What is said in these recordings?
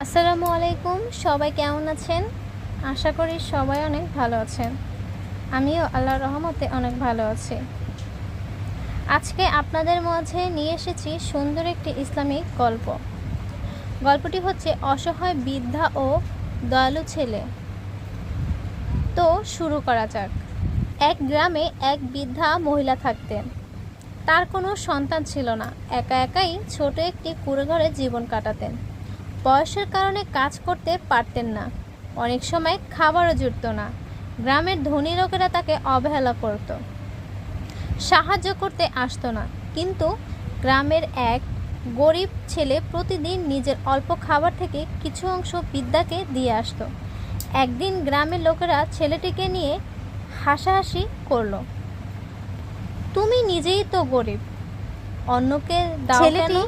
আসসালামু আলাইকুম। সবাই কেমন আছেন? আশা করি সবাই অনেক ভালো আছেন। আমিও আল্লাহর রহমতে অনেক ভালো আছি। আজকে আপনাদের মাঝে নিয়ে এসেছি সুন্দর একটি ইসলামিক গল্প। গল্পটি হচ্ছে অসহায় বৃদ্ধা ও দয়ালু ছেলে। তো শুরু করা যাক। এক গ্রামে এক বৃদ্ধা মহিলা থাকতেন। তার কোনো সন্তান ছিল না। একা একাই ছোট একটি কুঁড়েঘরে জীবন কাটাতেন। বয়সের কারণে কাজ করতে পারতেন না। অনেক সময় খাবারও জুটত না। গ্রামের ধনী লোকেরা তাকে অবহেলা করত, সাহায্য করতে আসতো না। কিন্তু গ্রামের এক গরিব ছেলে প্রতিদিন নিজের অল্প খাবার থেকে কিছু অংশ বৃদ্ধাকে দিয়ে আসতো। একদিন গ্রামের লোকেরা ছেলেটিকে নিয়ে হাসাহাসি করল। তুমি নিজেই তো গরিব, অন্যকে দাও কেন? ছেলেটি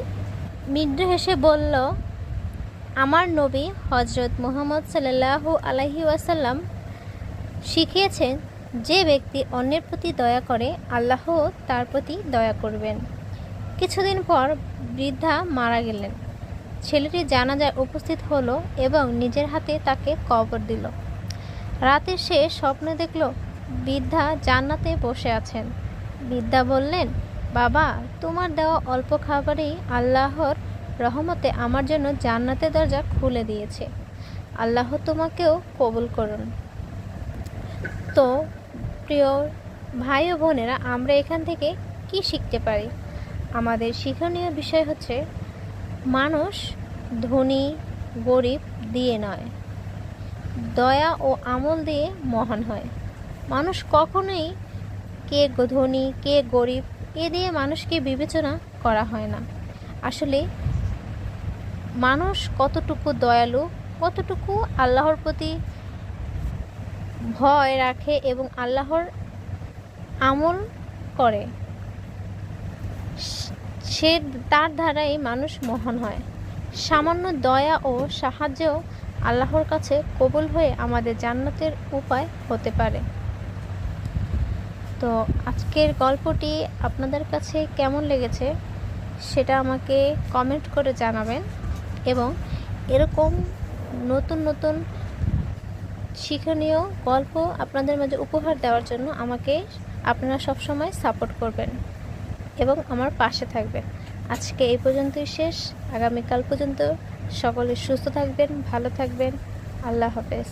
মৃদু হেসে বলল, আমার নবী হজরত মুহাম্মদ সাল্লাল্লাহু আলাইহি ওয়াসাল্লাম শিখিয়েছেন, যে ব্যক্তি অন্যের প্রতি দয়া করে আল্লাহ তার প্রতি দয়া করবেন। কিছুদিন পর বৃদ্ধা মারা গেলেন। ছেলেটি জানাজায় উপস্থিত হলো এবং নিজের হাতে তাকে কবর দিল। রাতে সে স্বপ্নে দেখল বৃদ্ধা জান্নাতে বসে আছেন। বৃদ্ধা বললেন, বাবা, তোমার দেওয়া অল্প খাবারই আল্লাহর রহমতে আমার জন্য জান্নাতের দরজা খুলে দিয়েছে। আল্লাহ তোমাকেও কবুল করুন। তো প্রিয় ভাই ও বোনেরা, আমরা এখান থেকে কি শিখতে পারি? আমাদের শিক্ষণীয় বিষয় হচ্ছে, মানুষ ধনী গরিব দিয়ে নয়, দয়া ও আমল দিয়ে মহান হয়। মানুষ কখনোই কে ধনী কে গরিব এ দিয়ে মানুষকে বিবেচনা করা হয় না। আসলে মানুষ কতটুকু দয়ালু, কতটুকু আল্লাহর প্রতি ভয় রাখে এবং আল্লাহর আমল করে, সে তার দ্বারাই মানুষ মহান হয়। সামান্য দয়া ও সাহায্য আল্লাহর কাছে কবুল হয়ে আমাদের জান্নাতের উপায় হতে পারে। তো আজকের গল্পটি আপনাদের কাছে কেমন লেগেছে সেটা আমাকে কমেন্ট করে জানাবেন এবং এরকম নতুন নতুন শিক্ষণীয় গল্প আপনাদের মাঝে উপহার দেওয়ার জন্য আমাকে আপনারা সবসময় সাপোর্ট করবেন এবং আমার পাশে থাকবেন। আজকে এই পর্যন্তই শেষ। আগামীকাল পর্যন্ত সকলে সুস্থ থাকবেন, ভালো থাকবেন। আল্লাহ হাফেজ।